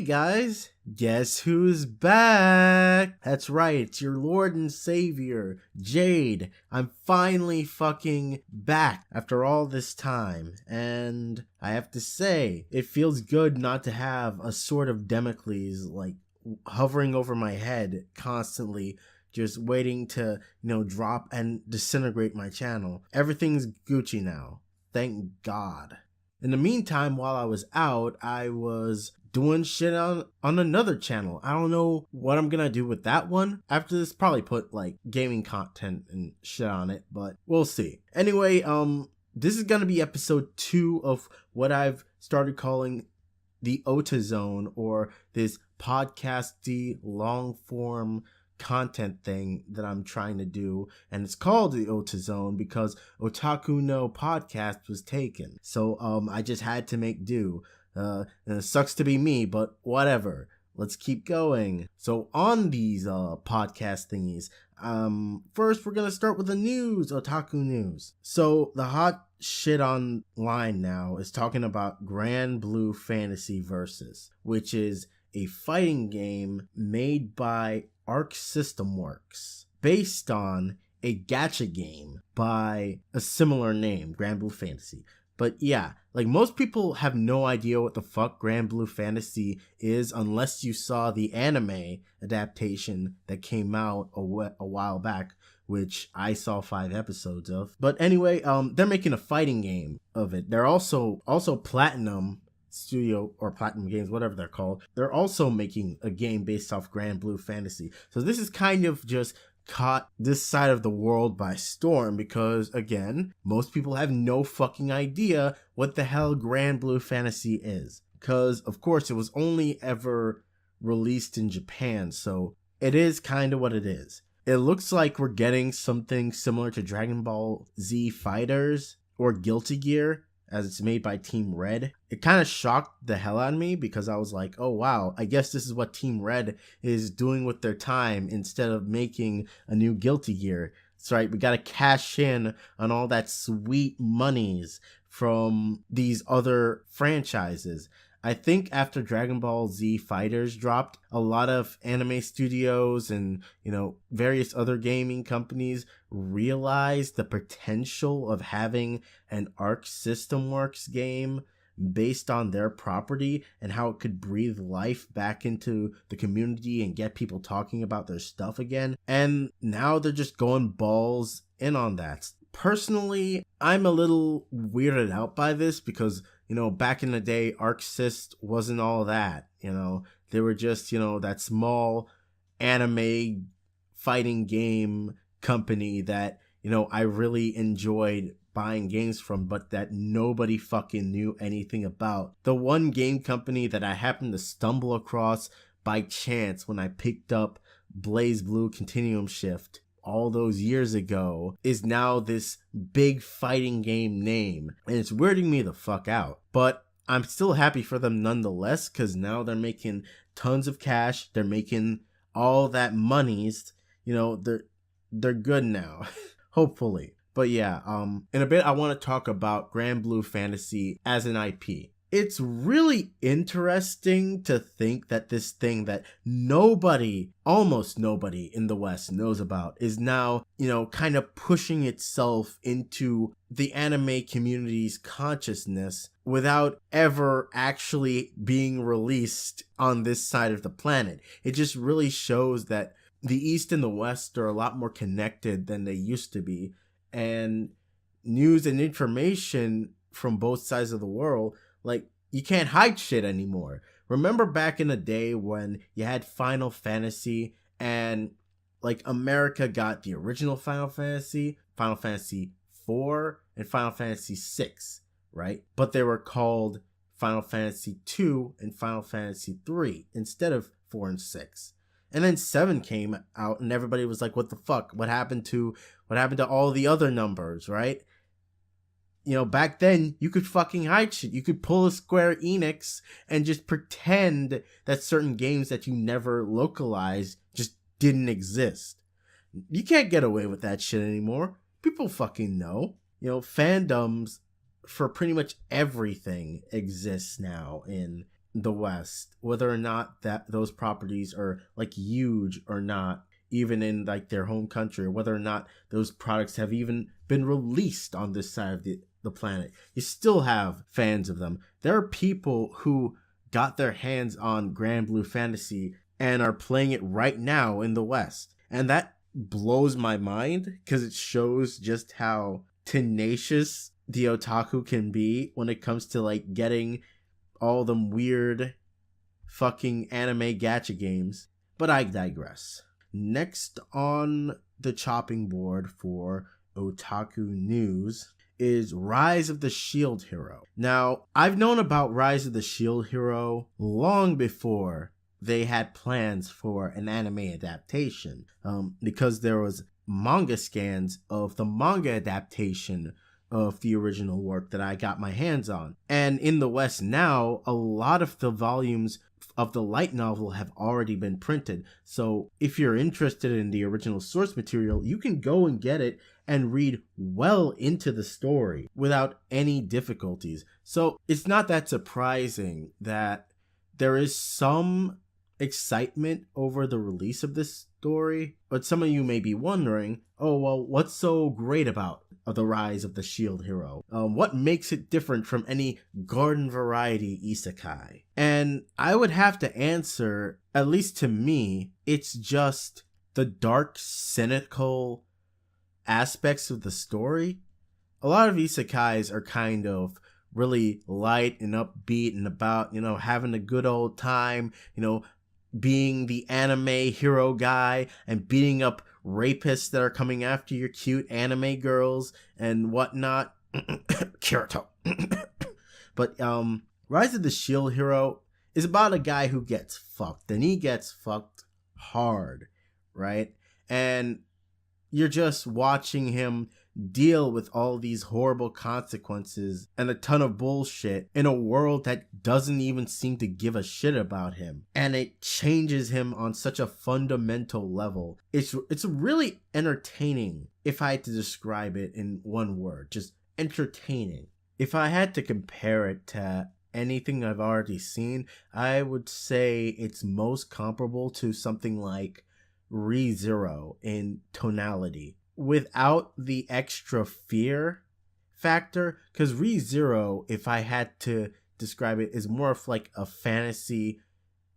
guys, guess who's back? That's right, it's your Lord and Savior, Jade. I'm finally fucking back after all this time, and I have to say, it feels good not to have a sword of Damocles, like, hovering over my head constantly, just waiting to, drop and disintegrate my channel. Everything's Gucci now. Thank God. In the meantime, while I was out, I was doing shit on another channel. I don't know what I'm gonna do with that one. After this, probably put like gaming content and shit on it, but we'll see. Anyway, this is gonna be episode 2 of what I've started calling the Ota Zone, or this podcasty long form content thing that I'm trying to do, and it's called the Ota Zone because Otaku no podcast was taken, so I just had to make do. And it sucks to be me, but whatever, let's keep going. So on these podcast thingies, first we're gonna start with the news, Otaku news. So the hot shit online now is talking about Grand Blue Fantasy Versus, which is a fighting game made by Arc System Works, based on a gacha game by a similar name, Grand Blue Fantasy. But yeah, like, most people have no idea what the fuck Grand Blue Fantasy is unless you saw the anime adaptation that came out a while back, which I saw 5 episodes of. But anyway, they're making a fighting game of it. They're also Platinum Studio, or Platinum Games, whatever they're called. They're also making a game based off Grand Blue Fantasy. So this is kind of just caught this side of the world by storm because, again, most people have no fucking idea what the hell Grand Blue Fantasy is. Because, of course, it was only ever released in Japan, so it is kind of what it is. It looks like we're getting something similar to Dragon Ball Z Fighters or Guilty Gear, as it's made by Team Red. It kind of shocked the hell out of me because I was like, oh wow, I guess this is what Team Red is doing with their time instead of making a new Guilty Gear. That's right, we gotta cash in on all that sweet monies from these other franchises. I think after Dragon Ball Z Fighters dropped, a lot of anime studios and, various other gaming companies realized the potential of having an Arc System Works game based on their property and how it could breathe life back into the community and get people talking about their stuff again. And now they're just going balls in on that. Personally, I'm a little weirded out by this because, back in the day, Arc Syst wasn't all that, They were just, that small anime fighting game company that, I really enjoyed buying games from, but that nobody fucking knew anything about. The one game company that I happened to stumble across by chance when I picked up Blaze Blue Continuum Shift all those years ago is now this big fighting game name, and it's weirding me the fuck out. But I'm still happy for them nonetheless, because now they're making tons of cash, they're making all that monies, they're good now. Hopefully. But yeah, in a bit I want to talk about Grand Blue Fantasy as an IP. It's really interesting to think that this thing that almost nobody in the West knows about is now, kind of pushing itself into the anime community's consciousness without ever actually being released on this side of the planet. It just really shows that the East and the West are a lot more connected than they used to be, and news and information from both sides of the world, like, you can't hide shit anymore. Remember back in the day when you had Final Fantasy and, like, America got the original Final Fantasy 4, and Final Fantasy 6, right? But they were called Final Fantasy 2 and Final Fantasy 3 instead of 4 and 6. And then 7 came out and everybody was like, what the fuck? What happened to all the other numbers, right? Back then, you could fucking hide shit. You could pull a Square Enix and just pretend that certain games that you never localized just didn't exist. You can't get away with that shit anymore. People fucking know. Fandoms for pretty much everything exists now in the West, whether or not that those properties are like huge or not, even in like their home country, or whether or not those products have even been released on this side of the planet, you still have fans of them. There are people who got their hands on Grand Blue Fantasy and are playing it right now in the West. And that blows my mind because it shows just how tenacious the otaku can be when it comes to like getting all them weird fucking anime gacha games. But I digress. Next on the chopping board for otaku news is Rise of the Shield Hero. Now, I've known about Rise of the Shield Hero long before they had plans for an anime adaptation, because there was manga scans of the manga adaptation of the original work that I got my hands on. And in the West now, a lot of the volumes of the light novel have already been printed. So if you're interested in the original source material, you can go and get it and read well into the story without any difficulties. So it's not that surprising that there is some excitement over the release of this story, but some of you may be wondering, oh well, what's so great about the Rise of the Shield Hero? What makes it different from any garden variety isekai? And I would have to answer, at least to me, it's just the dark, cynical aspects of the story. A lot of isekais are kind of really light and upbeat and about, having a good old time, being the anime hero guy and beating up rapists that are coming after your cute anime girls and whatnot. Kirito. But Rise of the Shield Hero is about a guy who gets fucked, and he gets fucked hard, right? And you're just watching him deal with all these horrible consequences and a ton of bullshit in a world that doesn't even seem to give a shit about him. And it changes him on such a fundamental level. It's really entertaining, if I had to describe it in one word. Just entertaining. If I had to compare it to anything I've already seen, I would say it's most comparable to something like Re:Zero in tonality, without the extra fear factor. Because Re:Zero, if I had to describe it, is more of like a fantasy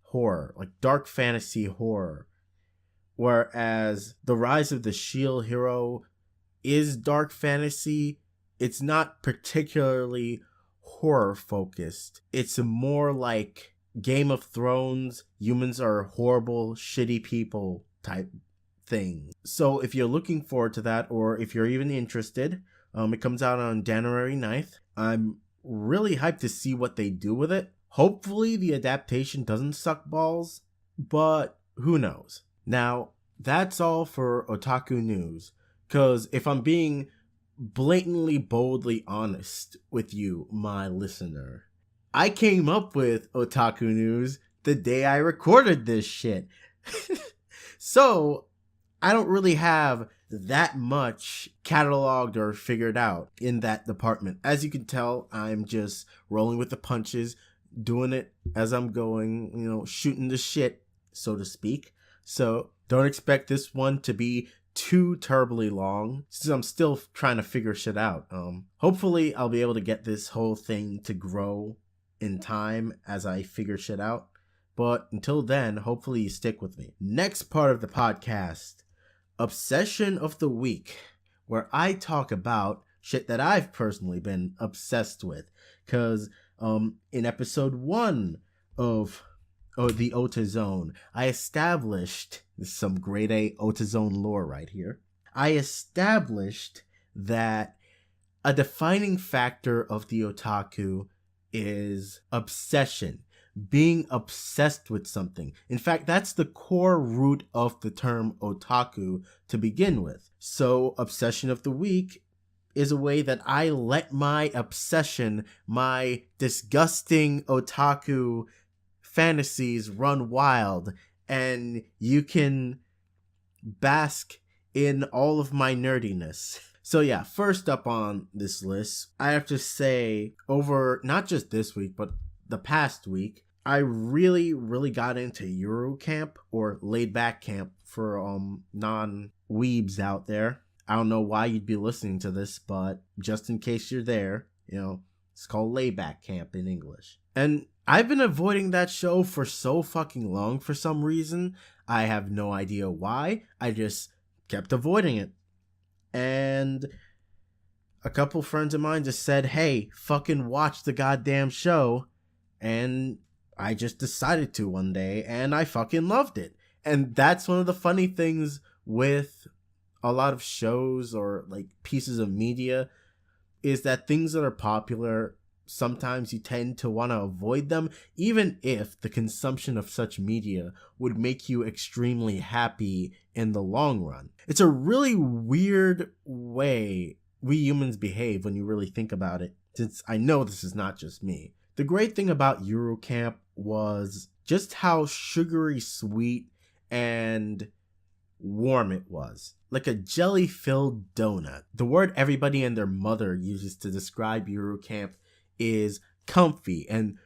horror, like dark fantasy horror, whereas the Rise of the Shield Hero is dark fantasy. It's not particularly horror focused. It's more like Game of Thrones, humans are horrible, shitty people type thing. So if you're looking forward to that, or if you're even interested, it comes out on January 9th. I'm really hyped to see what they do with it. Hopefully the adaptation doesn't suck balls, but who knows. Now, that's all for otaku news, because if I'm being blatantly, boldly honest with you, my listener, I came up with otaku news the day I recorded this shit. So I don't really have that much cataloged or figured out in that department. As you can tell, I'm just rolling with the punches, doing it as I'm going, shooting the shit, so to speak. So don't expect this one to be too terribly long, since I'm still trying to figure shit out. Hopefully I'll be able to get this whole thing to grow in time as I figure shit out. But until then, hopefully you stick with me. Next part of the podcast, Obsession of the Week, where I talk about shit that I've personally been obsessed with. Because in episode 1 of the Ota Zone, I established, some grade A Ota Zone lore right here, I established that a defining factor of the otaku is obsession. Being obsessed with something. In fact, that's the core root of the term otaku to begin with. So, Obsession of the Week is a way that I let my obsession, my disgusting otaku fantasies run wild, and you can bask in all of my nerdiness. So yeah, first up on this list, I have to say, over not just this week, but the past week, I really, really got into Euro camp, or laid back camp for non-weebs out there. I don't know why you'd be listening to this, but just in case you're there, it's called layback camp in English. And I've been avoiding that show for so fucking long for some reason. I have no idea why. I just kept avoiding it. And a couple friends of mine just said, hey, fucking watch the goddamn show. And I just decided to one day, and I fucking loved it. And that's one of the funny things with a lot of shows or like pieces of media, is that things that are popular, sometimes you tend to want to avoid them, even if the consumption of such media would make you extremely happy in the long run. It's a really weird way we humans behave when you really think about it, since I know this is not just me. The great thing about Eurocamp was just how sugary sweet and warm it was. Like a jelly-filled donut. The word everybody and their mother uses to describe Eurocamp is comfy, and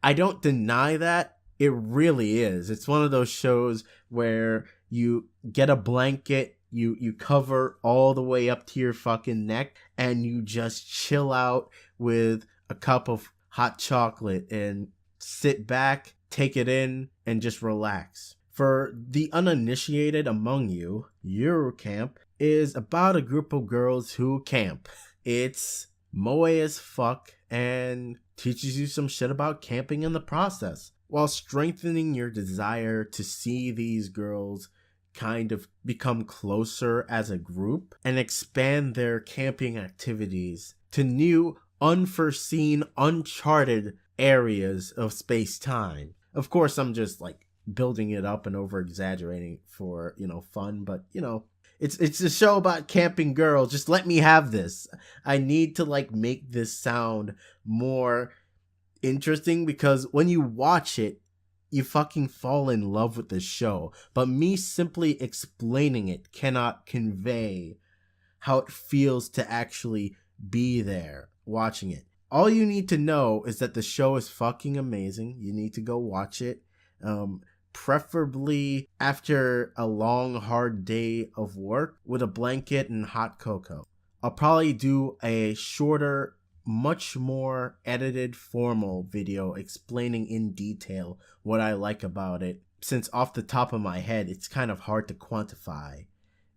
I don't deny that. It really is. It's one of those shows where you get a blanket, you cover all the way up to your fucking neck, and you just chill out with a cup of hot chocolate and sit back, take it in, and just relax. For the uninitiated among you, Eurocamp is about a group of girls who camp. It's moe as fuck and teaches you some shit about camping in the process, while strengthening your desire to see these girls kind of become closer as a group and expand their camping activities to new, unforeseen, uncharted areas of space-time. Of course, I'm just like building it up and over exaggerating for, fun, but it's a show about camping girls. Just let me have this. I need to like make this sound more interesting, because when you watch it, you fucking fall in love with the show. But me simply explaining it cannot convey how it feels to actually be there watching it. All you need to know is that the show is fucking amazing. You need to go watch it. Preferably after a long, hard day of work with a blanket and hot cocoa. I'll probably do a shorter, much more edited, formal video explaining in detail what I like about it, since off the top of my head, it's kind of hard to quantify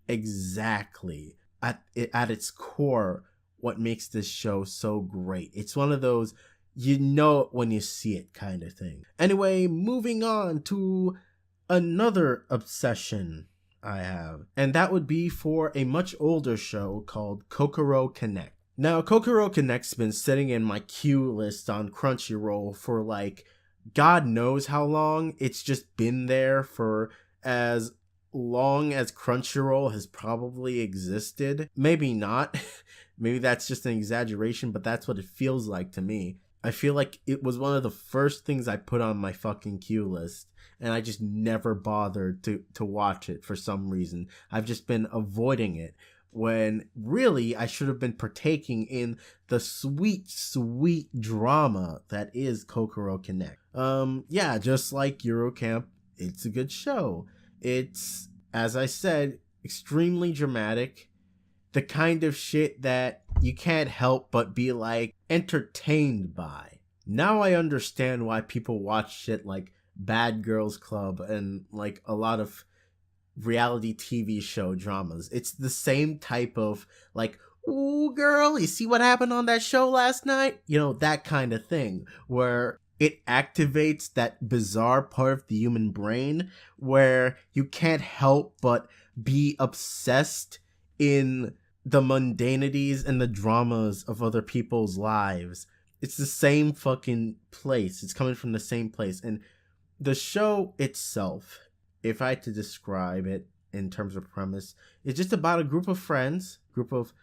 exactly at its core what makes this show so great. It's one of those you know it when you see it kind of thing. Anyway, moving on to another obsession I have, and that would be for a much older show called Kokoro Connect. Now, Kokoro Connect's been sitting in my queue list on Crunchyroll for like God knows how long. It's just been there for as long as Crunchyroll has probably existed. Maybe not. Maybe that's just an exaggeration, but that's what it feels like to me. I feel like it was one of the first things I put on my fucking queue list, and I just never bothered to watch it for some reason. I've just been avoiding it, when really I should have been partaking in the sweet, sweet drama that is Kokoro Connect. Yeah, just like Eurocamp, it's a good show. It's, as I said, extremely dramatic. The kind of shit that you can't help but be like entertained by. Now I understand why people watch shit like Bad Girls Club and like a lot of reality TV show dramas. It's the same type of like, ooh girl, you see what happened on that show last night? That kind of thing, where it activates that bizarre part of the human brain where you can't help but be obsessed in the mundanities and the dramas of other people's lives. It's the same fucking place. It's coming from the same place. And the show itself, if I had to describe it in terms of premise, it's just about a group of friends, group of,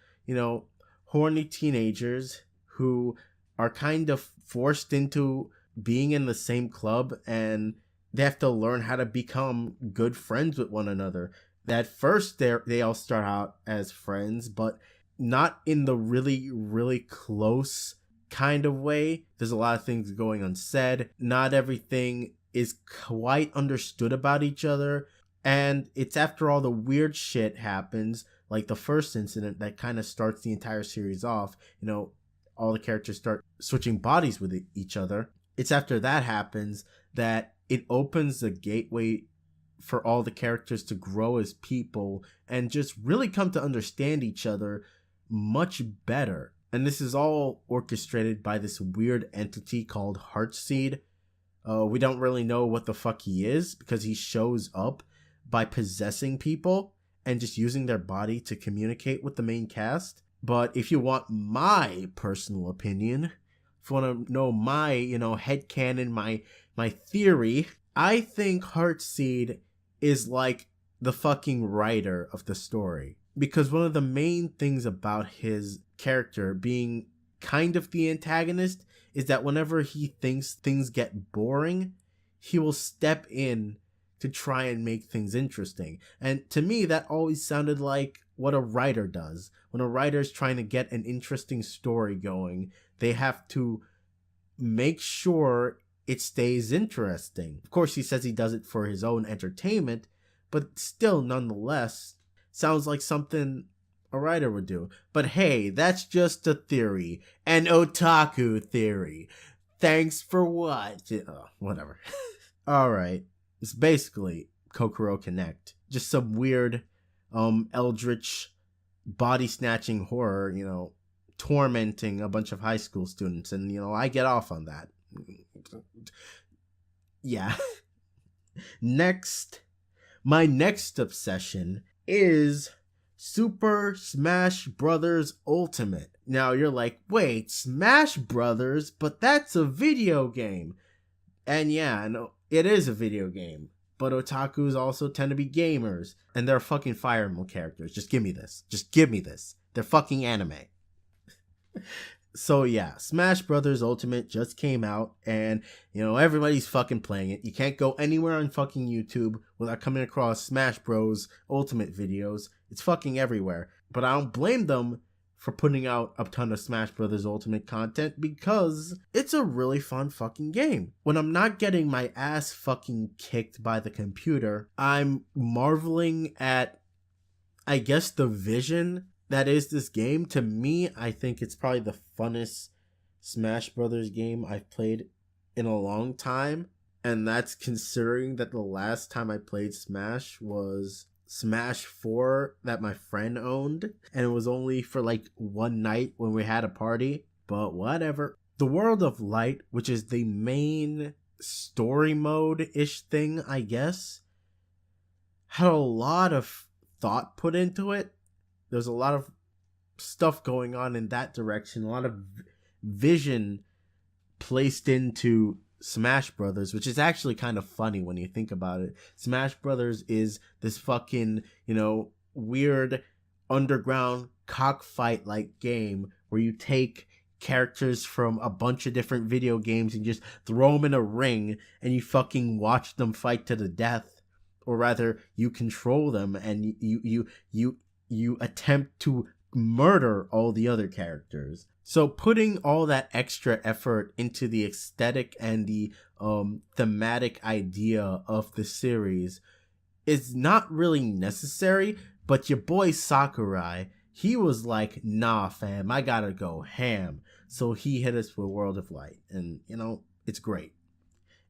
horny teenagers who are kind of forced into being in the same club, and they have to learn how to become good friends with one another. At first, they all start out as friends, but not in the really, really close kind of way. There's a lot of things going unsaid. Not everything is quite understood about each other. And it's after all the weird shit happens, like the first incident that kind of starts the entire series off. You know, all the characters start switching bodies with each other. It's after that happens that it opens the gateway for all the characters to grow as people and just really come to understand each other much better. And this is all orchestrated by this weird entity called Heartseed. We don't really know what the fuck he is because he shows up by possessing people and just using their body to communicate with the main cast. But if you want my personal opinion, if you want to know my, headcanon, my theory, I think Heartseed is like the fucking writer of the story. Because one of the main things about his character being kind of the antagonist is that whenever he thinks things get boring, he will step in to try and make things interesting. And to me, that always sounded like what a writer does. When a writer is trying to get an interesting story going, they have to make sure it stays interesting. Of course, he says he does it for his own entertainment, but still, nonetheless, sounds like something a writer would do. But hey, that's just a theory. An otaku theory. Thanks for what? Whatever. Alright. It's basically Kokoro Connect. Just some weird, eldritch, body-snatching horror, tormenting a bunch of high school students. And, I get off on that. Yeah. My next obsession is Super Smash Bros. Ultimate. Now you're like, wait, Smash Brothers? But that's a video game. And yeah, no, it is a video game. But otakus also tend to be gamers. And they're fucking Fire Emblem characters. Just give me this. Just give me this. They're fucking anime. So yeah, Smash Bros. Ultimate just came out, and everybody's fucking playing it. You can't go anywhere on fucking YouTube without coming across Smash Bros. Ultimate videos. It's fucking everywhere. But I don't blame them for putting out a ton of Smash Bros. Ultimate content because it's a really fun fucking game. When I'm not getting my ass fucking kicked by the computer, I'm marveling at, I guess, the vision that is this game. To me, I think it's probably the funnest Smash Brothers game I've played in a long time. And that's considering that the last time I played Smash was Smash 4 that my friend owned. And it was only for like one night when we had a party. But whatever. The World of Light, which is the main story mode-ish thing, I guess, had a lot of thought put into it. There's a lot of stuff going on in that direction, a lot of vision placed into Smash Brothers, which is actually kind of funny when you think about it. Smash Brothers is this fucking, weird underground cockfight-like game where you take characters from a bunch of different video games and just throw them in a ring and you fucking watch them fight to the death. Or rather, you control them and you attempt to murder all the other characters. So putting all that extra effort into the aesthetic and the thematic idea of the series is not really necessary, but your boy Sakurai, he was like, nah fam, I gotta go ham. So he hit us with World of Light, and it's great.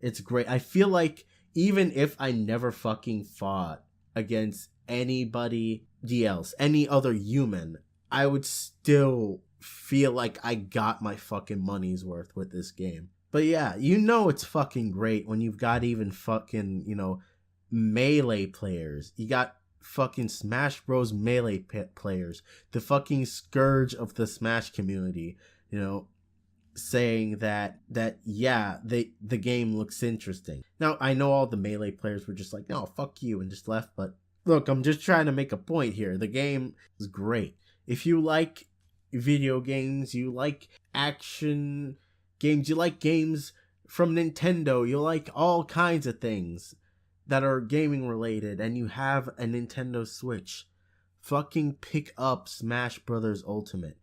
It's great. I feel like even if I never fucking fought against anybody else, any other human, I would still feel like I got my fucking money's worth with this game. But yeah, it's fucking great when you've got even fucking, melee players. You got fucking Smash Bros. Melee players, the fucking scourge of the Smash community, saying that yeah, the game looks interesting. Now, I know all the melee players were just like, no, fuck you, and just left, but look, I'm just trying to make a point here. The game is great. If you like video games, you like action games, you like games from Nintendo, you like all kinds of things that are gaming related, and you have a Nintendo Switch, fucking pick up Smash Bros. Ultimate.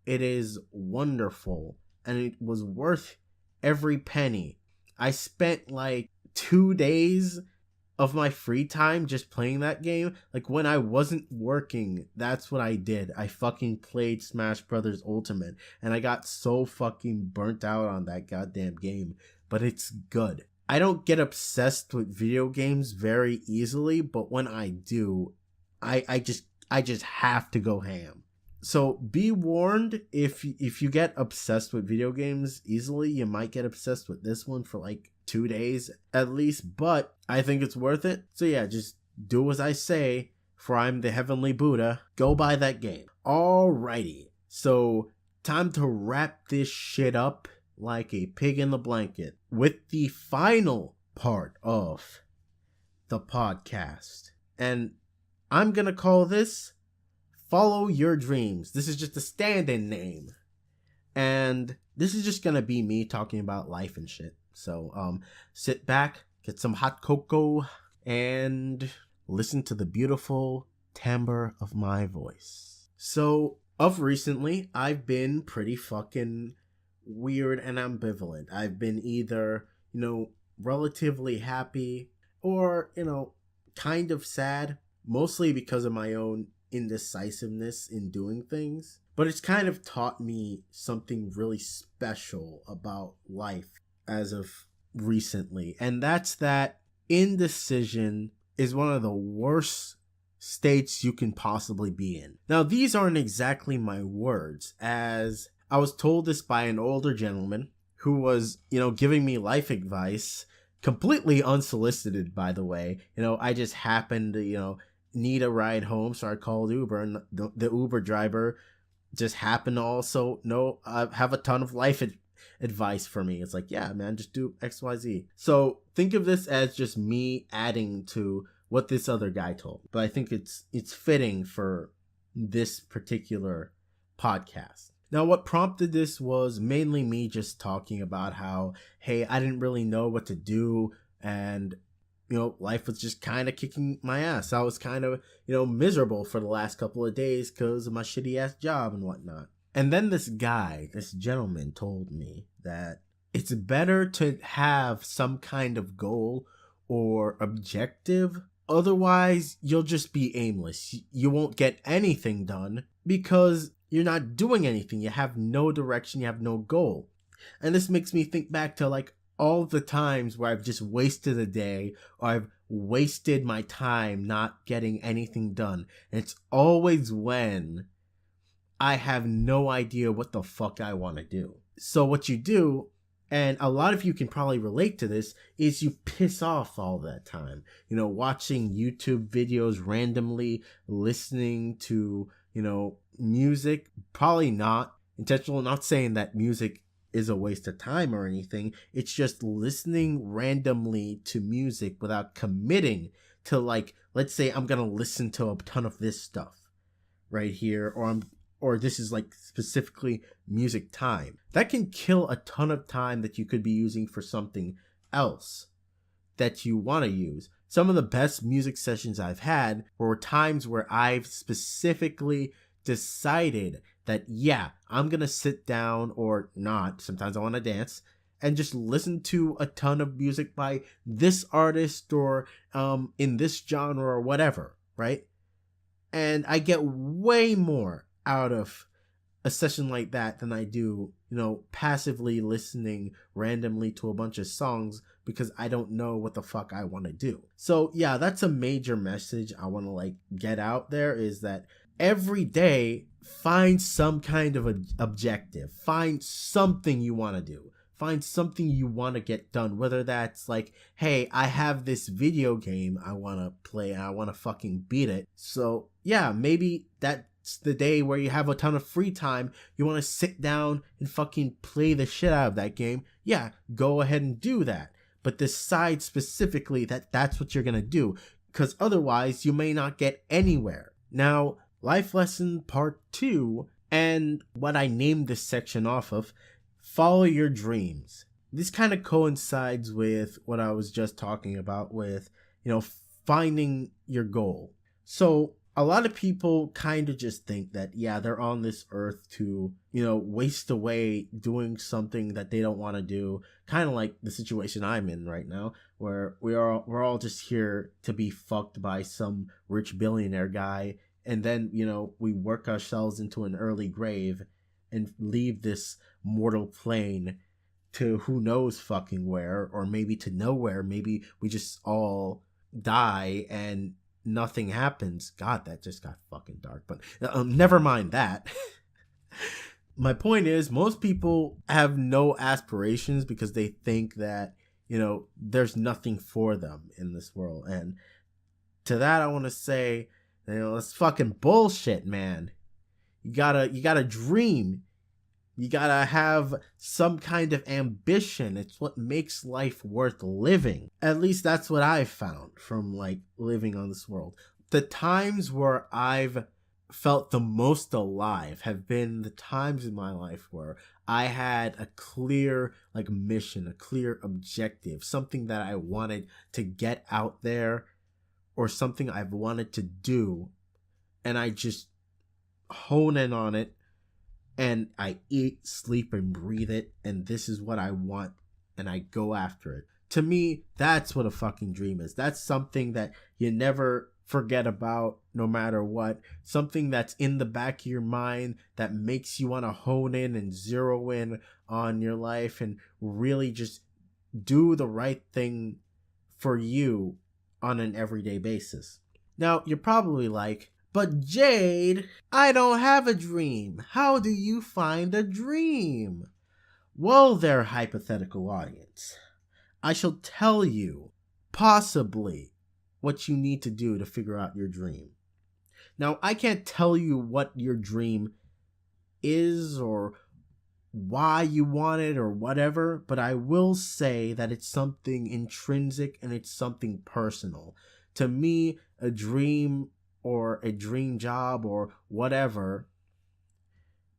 It is wonderful. and it was worth every penny. I spent like 2 days of my free time just playing that game. Like when I wasn't working, that's what I did. I fucking played Smash Brothers Ultimate, and I got so fucking burnt out on that goddamn game. But it's good. I don't get obsessed with video games very easily, but when I do, I just have to go ham. So be warned, if you get obsessed with video games easily, you might get obsessed with this one for like 2 days at least, but I think it's worth it. So yeah, just do as I say, for I'm the heavenly Buddha. Go buy that game. Alrighty, so time to wrap this shit up like a pig in the blanket with the final part of the podcast. And I'm gonna call this Follow Your Dreams. This is just a stand-in name. And this is just gonna be me talking about life and shit. So sit back, get some hot cocoa, and listen to the beautiful timbre of my voice. So, of recently, I've been pretty fucking weird and ambivalent. I've been either, relatively happy or, kind of sad, mostly because of my own indecisiveness in doing things. But it's kind of taught me something really special about life as of recently, and that's that indecision is one of the worst states you can possibly be in. Now, these aren't exactly my words, as I was told this by an older gentleman who was, giving me life advice, completely unsolicited, by the way. I just happened to, need a ride home, so I called Uber, and the Uber driver just happened to also have a ton of life advice for me. It's like, yeah, man, just do XYZ. So think of this as just me adding to what this other guy told. But I think it's fitting for this particular podcast. Now, what prompted this was mainly me just talking about how, hey, I didn't really know what to do, and life was just kind of kicking my ass. I was kind of, miserable for the last couple of days because of my shitty ass job and whatnot. And then this gentleman told me that it's better to have some kind of goal or objective. Otherwise, you'll just be aimless. You won't get anything done because you're not doing anything. You have no direction. You have no goal. And this makes me think back to like all the times where I've just wasted a day, or I've wasted my time not getting anything done. And it's always when I have no idea what the fuck I want to do. So what you do, and a lot of you can probably relate to this, is you piss off all that time. Watching YouTube videos randomly, listening to, music, probably not intentional. Not saying that music is a waste of time or anything. It's just listening randomly to music without committing to, like, let's say I'm gonna listen to a ton of this stuff right here, or this is like specifically music time. That can kill a ton of time that you could be using for something else that you want to use. Some of the best music sessions I've had were times where I've specifically decided that, yeah, I'm gonna sit down, or not, sometimes I want to dance, and just listen to a ton of music by this artist, or in this genre, or whatever, right? And I get way more out of a session like that than I do, passively listening randomly to a bunch of songs because I don't know what the fuck I want to do. So yeah, that's a major message I want to like get out there, is that every day find some kind of an objective. Find something you want to do. Find something you want to get done, whether that's like, hey, I have this video game I want to play and I want to fucking beat it. So yeah, maybe that's the day where you have a ton of free time. You want to sit down and fucking play the shit out of that game. Yeah, go ahead and do that. But decide specifically that that's what you're going to do, because otherwise you may not get anywhere. Now, life lesson part 2, and what I named this section off of, follow your dreams. This kind of coincides with what I was just talking about with, finding your goal. So a lot of people kind of just think that, yeah, they're on this earth to, waste away doing something that they don't want to do. Kind of like the situation I'm in right now, where we're all just here to be fucked by some rich billionaire guy. And then, we work ourselves into an early grave and leave this mortal plane to who knows fucking where, or maybe to nowhere. Maybe we just all die and nothing happens. God, that just got fucking dark. But never mind that. My point is, most people have no aspirations because they think that, there's nothing for them in this world. And to that, I want to say, that's fucking bullshit, man. You gotta dream. You gotta have some kind of ambition. It's what makes life worth living. At least that's what I've found from living on this world. The times where I've felt the most alive have been the times in my life where I had a clear mission, a clear objective, something that I wanted to get out there, or something I've wanted to do, and I just hone in on it. And I eat, sleep, and breathe it, and this is what I want, and I go after it. To me, that's what a fucking dream is. That's something that you never forget about, no matter what. Something that's in the back of your mind that makes you want to hone in and zero in on your life and really just do the right thing for you on an everyday basis. Now, you're probably like, but Jade, I don't have a dream. How do you find a dream? Well, there, hypothetical audience, I shall tell you, possibly, what you need to do to figure out your dream. Now, I can't tell you what your dream is or why you want it or whatever, but I will say that it's something intrinsic and it's something personal. To me, a dream or a dream job or whatever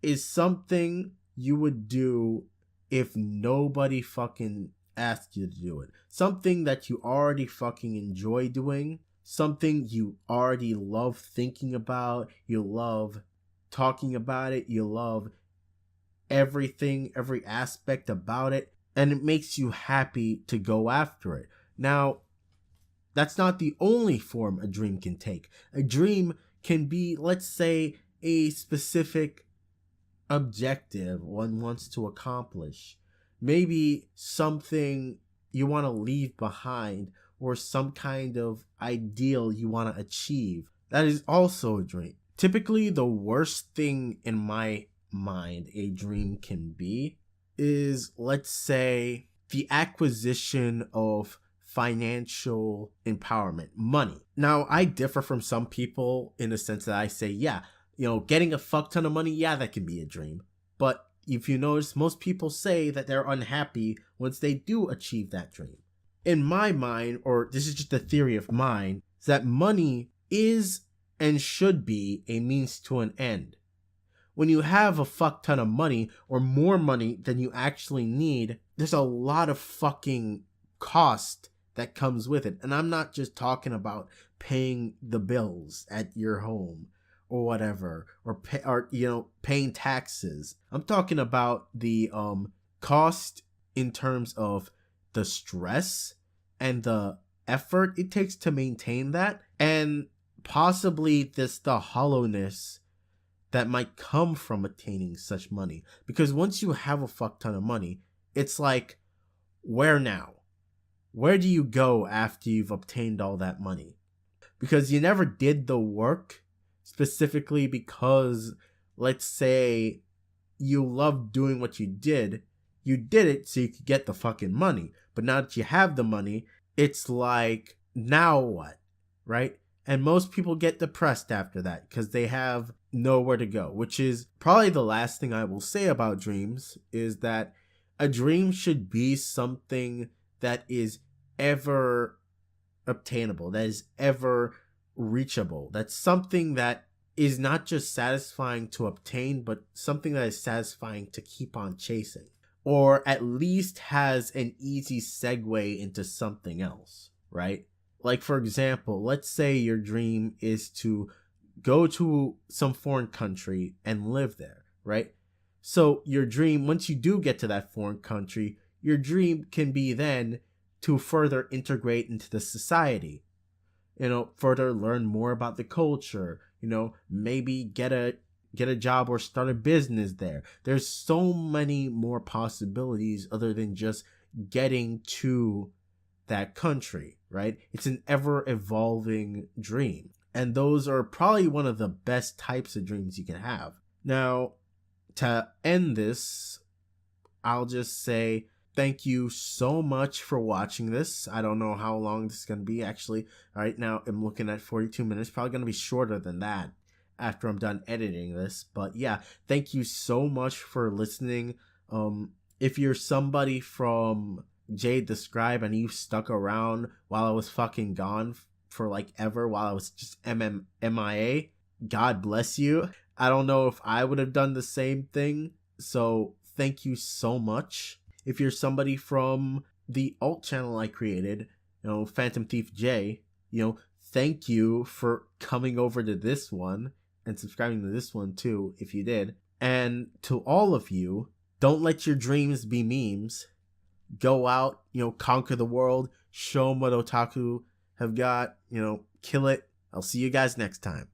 is something you would do if nobody fucking asked you to do it. Something that you already fucking enjoy doing. Something you already love thinking about. You love talking about it. You love everything, every aspect about it. And it makes you happy to go after it. Now, that's not the only form a dream can take. A dream can be, let's say, a specific objective one wants to accomplish. Maybe something you want to leave behind or some kind of ideal you want to achieve. That is also a dream. Typically, the worst thing in my mind a dream can be is, let's say, the acquisition of financial empowerment, money. Now, I differ from some people in the sense that I say, yeah, getting a fuck ton of money, yeah, that can be a dream. But if you notice, most people say that they're unhappy once they do achieve that dream. In my mind, or this is just a theory of mine, is that money is and should be a means to an end. When you have a fuck ton of money or more money than you actually need, there's a lot of fucking cost that comes with it. And I'm not just talking about paying the bills at your home or whatever, or paying taxes. I'm talking about the cost in terms of the stress and the effort it takes to maintain that, and possibly the hollowness that might come from attaining such money. Because once you have a fuck ton of money, it's like, where now? Where do you go after you've obtained all that money? Because you never did the work specifically because, let's say, you loved doing what you did. You did it so you could get the fucking money. But now that you have the money, it's like, now what? Right? And most people get depressed after that because they have nowhere to go, which is probably the last thing I will say about dreams, is that a dream should be something that is ever obtainable, that is ever reachable. That's something that is not just satisfying to obtain, but something that is satisfying to keep on chasing, or at least has an easy segue into something else, right? Like, for example, let's say your dream is to go to some foreign country and live there, right? So your dream, once you do get to that foreign country, your dream can be then to further integrate into the society, further learn more about the culture, maybe get a job or start a business there. There's so many more possibilities other than just getting to that country, right? It's an ever evolving dream. And those are probably one of the best types of dreams you can have. Now, to end this, I'll just say thank you so much for watching this. I don't know how long this is going to be, actually. Right now, I'm looking at 42 minutes. Probably going to be shorter than that after I'm done editing this. But yeah, thank you so much for listening. If you're somebody from Jade the Scribe and you stuck around while I was fucking gone for like ever, while I was just MIA, God bless you. I don't know if I would have done the same thing, so thank you so much. If you're somebody from the alt channel I created, Phantom Thief J, thank you for coming over to this one and subscribing to this one too, if you did. And to all of you, don't let your dreams be memes. Go out, conquer the world, show them what otaku have got, kill it. I'll see you guys next time.